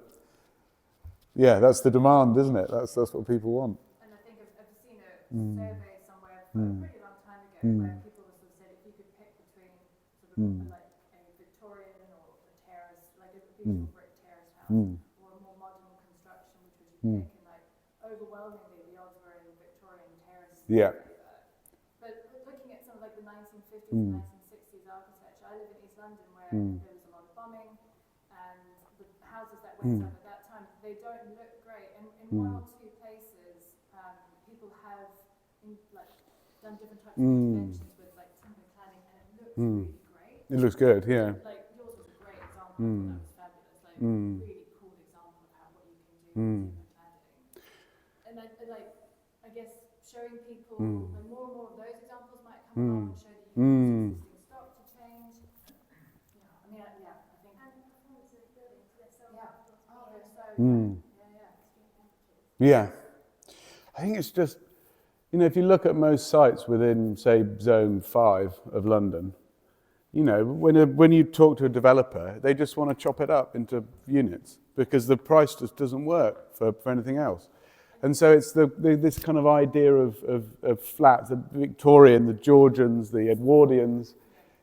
demand, isn't it? That's what people want. And I think I've seen a survey somewhere a pretty long time ago where people sort of said if you could pick between sort of like a Victorian or a terrace, like a beautiful brick terrace house, or a more modern construction, which would you pick? And overwhelmingly the odds were in Victorian terrace. Yeah. But looking at some of like the 1950s and 1960s architecture, I live in East London where there was a lot of bombing, and the houses that went up at that time, they don't look great. And in 1 or 2 places, people have done different types of interventions with like really great. It looks good, yeah. Like yours was a great example. That was fabulous. Like really cool example of how what you can do with timber cladding. And I guess showing people like more and more of those examples might come along and show that you can use existing stock to change. Yeah, I mean, I think. And performance of buildings, they're so helpful to Oh, me. they're so Yeah. I think it's just, if you look at most sites within, say, Zone 5 of London, when you talk to a developer, they just want to chop it up into units because the price just doesn't work for anything else. And so it's this kind of idea of flats, the Victorian, the Georgians, the Edwardians,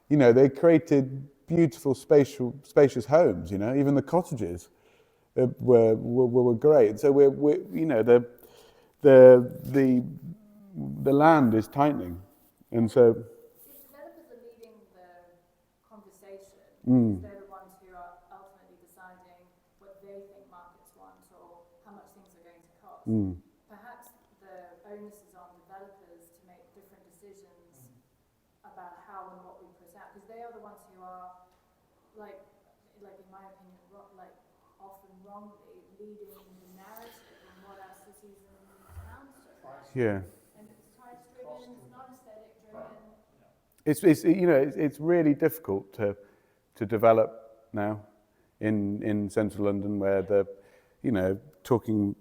they created beautiful spacious homes, even the cottages were great. So the land is tightening, and so if developers are leading the conversation, because they're the ones who are ultimately deciding what they think markets want or how much things are going to cost. Perhaps the onus is on developers to make different decisions about how and what we put out, because they are the ones who are, like in my opinion, often wrongly leading the narrative on what our cities and towns are about. yeah. And it's price driven, it's not aesthetic driven. It's really difficult to develop now in central London where talking,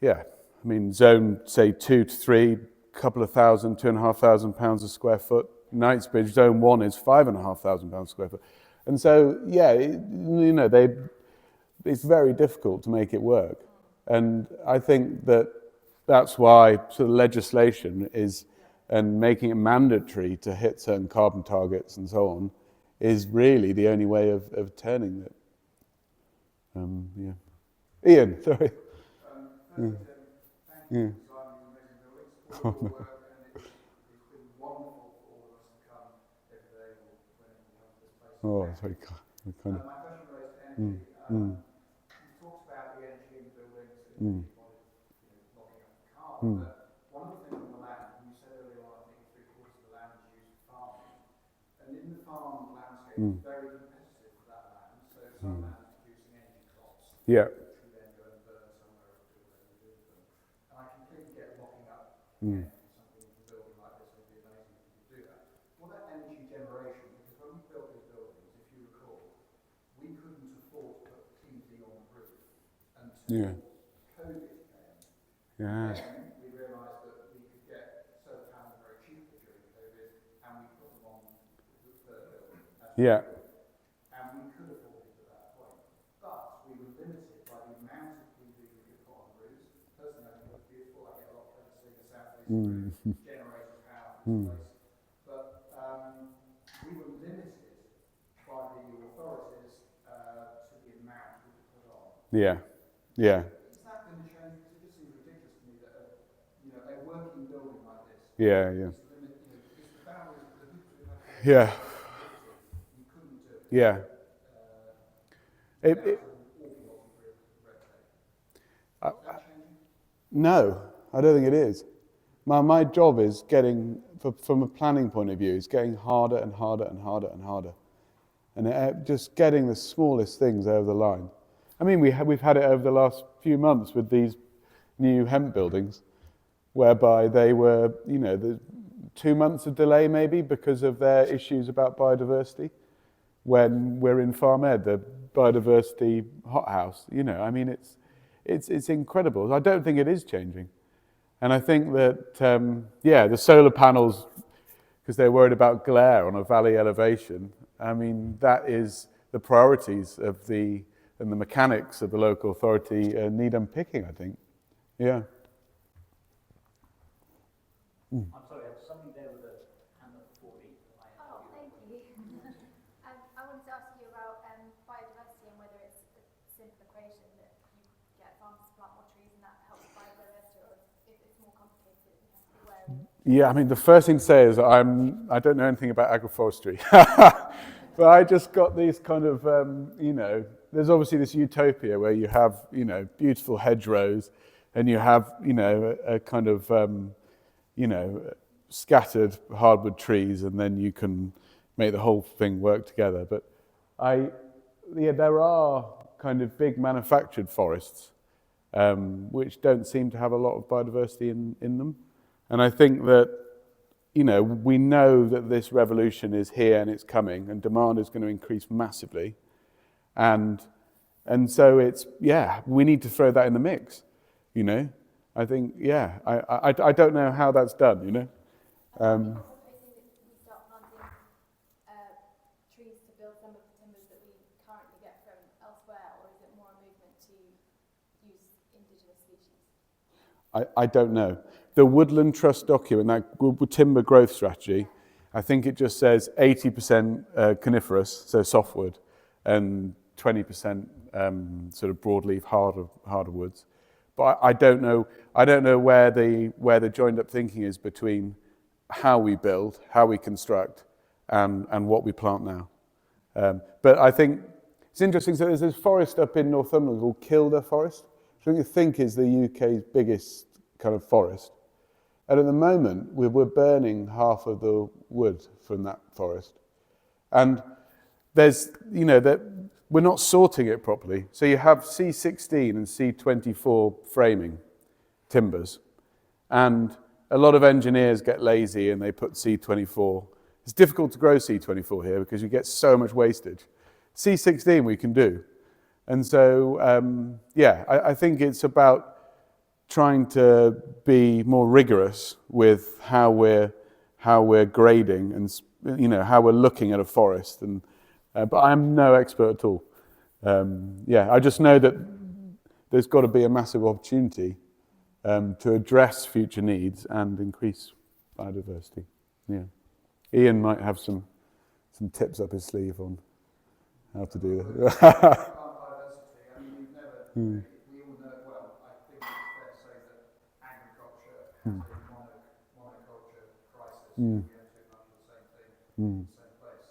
I mean, zone, say, 2 to 3, couple of thousand, £2,500 a square foot. Knightsbridge, zone 1 is £5,500 a square foot. And so, it's very difficult to make it work. And I think that's why sort of legislation is, and making it mandatory to hit certain carbon targets and so on, is really the only way of turning it. Ian, sorry. Thank you for designing these amazing buildings, all your work, and it's been wonderful for all of us to come every day or whenever we come to this place. Oh, that's very kind. My question relates to energy. You talked about the energy in the buildings and you wanted, locking up the carbon, but one of the things on the land, you said earlier on, I think 3/4 of the land is used for farming, and in the farm landscape, it's very competitive for that land, so some land is producing energy crops. Yeah. Which we then go and burn somewhere or do whatever we do with them. And I completely get locking up something in a building like this. It would be amazing if we could do that. What about energy generation? Because when we built these buildings, if you recall, we couldn't afford to put TV on the roof until COVID came. Yeah. Then we realised that we could get solar panels very cheaply during COVID, and we put them on the third building. Yeah. And we could afford it at that point. But we were limited by the amount of PV we could put on roofs. Personally, I think it was beautiful. I get a lot of pleasure seeing a south-facing roof generating power from this place. But we were limited by the authorities to the amount we could put on. Yeah. Yeah. Is that going to change? Because it just seems ridiculous to me that a working building like this Yeah. Yeah. is limited. Because the boundaries, the hoops we have to Yeah. you couldn't do it. Yeah. That's an awful lot of red tape. Is that changing? No, I don't think it is. My job is getting, from a planning point of view, is getting harder and harder and harder and harder. And just getting the smallest things over the line. I mean, we've had it over the last few months with these new hemp buildings, whereby they were, the 2 months of delay maybe because of their issues about biodiversity. When we're in FarmED, the biodiversity hothouse, I mean, it's incredible. I don't think it is changing. And I think that, the solar panels, because they're worried about glare on a valley elevation, I mean, that is the priorities of the mechanics of the local authority need unpicking, I think. Yeah. I'm sorry, there's somebody there with a hand up before me. Oh, thank you. I wanted to ask you about biodiversity and whether it's a simple equation that you get farmers to plant more trees and that helps biodiversity, or if it's more complicated, you have to be wary. Yeah, I mean, the first thing to say is I don't know anything about agroforestry. But I just got these kind of, there's obviously this utopia where you have, beautiful hedgerows and you have, a kind of, scattered hardwood trees, and then you can, make the whole thing work together. But there are kind of big manufactured forests which don't seem to have a lot of biodiversity in them. And I think that, we know that this revolution is here and it's coming, and demand is going to increase massively. And so we need to throw that in the mix, I think, I don't know how that's done, Also hoping that we start planting trees to build some of the timbers that we currently get from elsewhere, or is it more a movement to use indigenous species? I don't know. The Woodland Trust document, that timber growth strategy, I think it just says 80% coniferous, so softwood, and 20% sort of broadleaf, harder woods. But I don't know where the joined up thinking is between how we build, how we construct, and what we plant now. But I think it's interesting. So there's this forest up in Northumberland called Kilda Forest, which I think is the UK's biggest kind of forest. And at the moment, we're burning half of the wood from that forest. And there's, that we're not sorting it properly. So you have C16 and C24 framing timbers. And a lot of engineers get lazy and they put C24. It's difficult to grow C24 here because you get so much wastage. C16 we can do. And so, I think it's about trying to be more rigorous with how we're grading and how we're looking at a forest. And but I'm no expert at all. I just know that there's got to be a massive opportunity to address future needs and increase biodiversity. Yeah, Ian might have some tips up his sleeve on how to do that. Biodiversity, I mean, we've never, we all know, well, I think it's fair to say that agriculture has been monoculture crisis. We have too much of the same thing in the same place.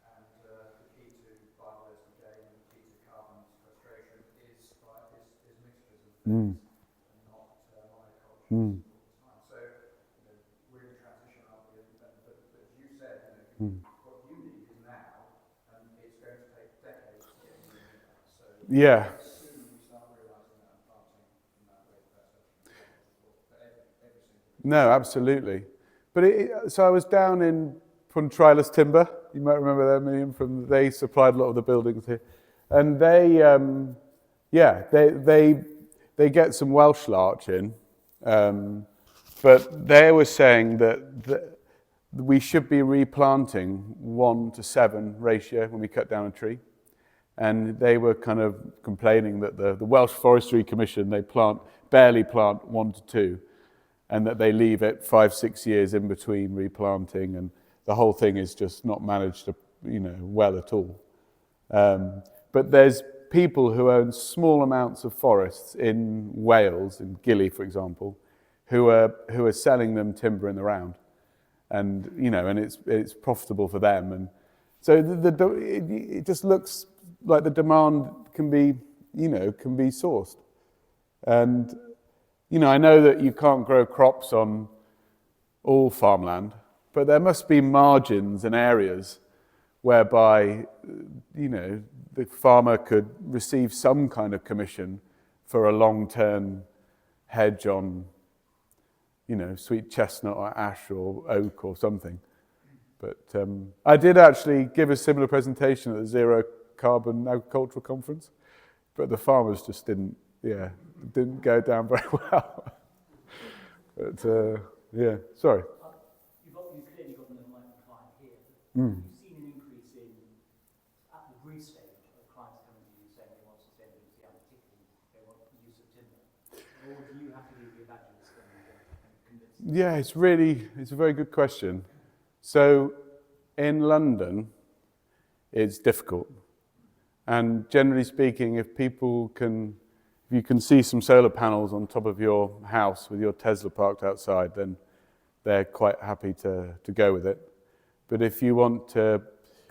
And the key to biodiversity gain and the key to carbon sequestration is mixtures of things and not monoculture all the time. So, we're in transition, aren't we? But as you said, what you need is now, and it's going to take decades to get you in that. So Yeah. soon we start realising that and planting in that way, that's every single. No, absolutely. But so I was down in Puntrilas Timber. You might remember them, Ian. They supplied a lot of the buildings here, and they get some Welsh larch in, but they were saying that we should be replanting 1:7 ratio when we cut down a tree, and they were kind of complaining that the Welsh Forestry Commission they barely plant 1:2. And that they leave it 5-6 years in between replanting, and the whole thing is just not managed, well at all. But there's people who own small amounts of forests in Wales, in Gili, for example, who are selling them timber in the round, and and it's profitable for them, and so it just looks like the demand can be sourced, and. I know that you can't grow crops on all farmland, but there must be margins and areas whereby, the farmer could receive some kind of commission for a long-term hedge on, sweet chestnut or ash or oak or something. But I did actually give a similar presentation at the Zero Carbon Agricultural Conference, but the farmers just didn't go down very well. But sorry. You've clearly got an enlightened client here. You've seen an increase at the brief stage of clients coming to you saying they want sustainability and particularly they want the use of timber. Or do you have to be the evangelist and convince them? Yeah, it's a very good question. So in London, it's difficult. And generally speaking, if you can see some solar panels on top of your house with your Tesla parked outside, then they're quite happy to go with it. But if you want to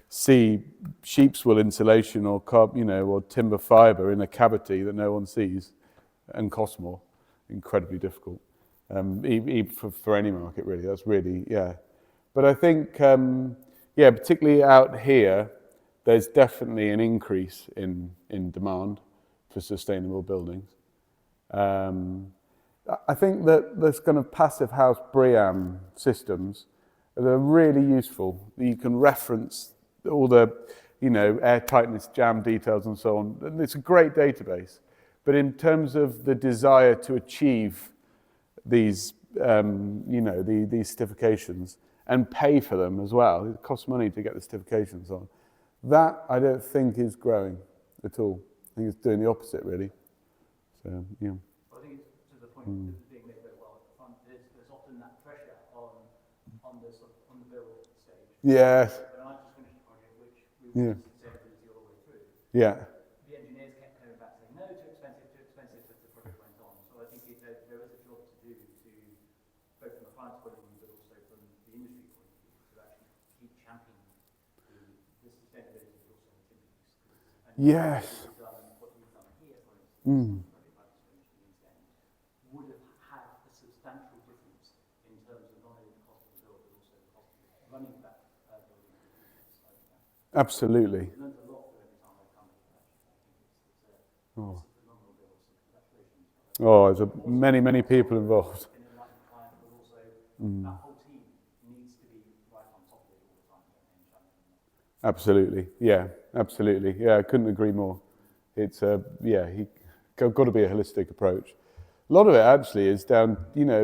see sheep's wool insulation or or timber fibre in a cavity that no one sees and costs more, incredibly difficult. Even for any market really, that's really, yeah. But I think yeah, particularly out here, there's definitely an increase in demand for sustainable buildings. I think that this kind of passive house BREEAM systems are really useful. You can reference all the, air tightness, jam details, and so on. And it's a great database. But in terms of the desire to achieve these, these certifications and pay for them as well, it costs money to get the certifications on. That I don't think is growing at all. I think it's doing the opposite, really. So, yeah. I think it's to the point that being made very well at the front. There's often that pressure on the build stage. Yes. When I just finished a project which we Yeah. wanted sustainability all the way through, Yeah. the engineers kept coming back saying, no, too expensive, as the project went on. So I think there is a job to do to, both from the client's point of view, but also from the industry point of view, to actually keep championing the sustainability, but also the timber use. And Yes. what we've done here, for instance, project like this finished in East End, would have had a substantial difference in terms of not only the cost of the build, but also the cost of running that building. Absolutely. We've learned a lot from every time I've come here, actually. I think it's Oh. a phenomenal build, so congratulations. Oh, there's many people involved. In enlightening client, but also that whole team needs to be right on top of it all the time, don't they, and challenging them. Absolutely. Yeah, absolutely. Yeah, I couldn't agree more. It's got to be a holistic approach. A lot of it actually is down,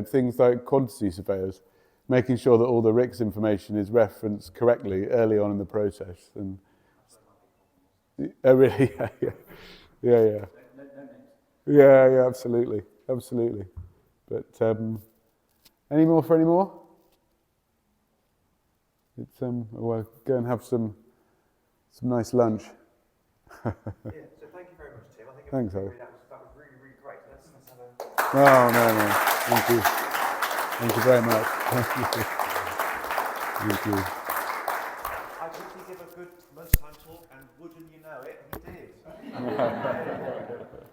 things like quantity surveyors, making sure that all the RICS information is referenced correctly early on in the process. And really, yeah. Yeah, absolutely. But any more for any more? It's we'll go and have some nice lunch. Yeah, so thank you very much, Tim. I think Thanks, Harry. that was really, really great. Let's have a... Oh, no. Thank you. Thank you very much. Thank you. I quickly give a good lunchtime talk, and wouldn't you know it, he did.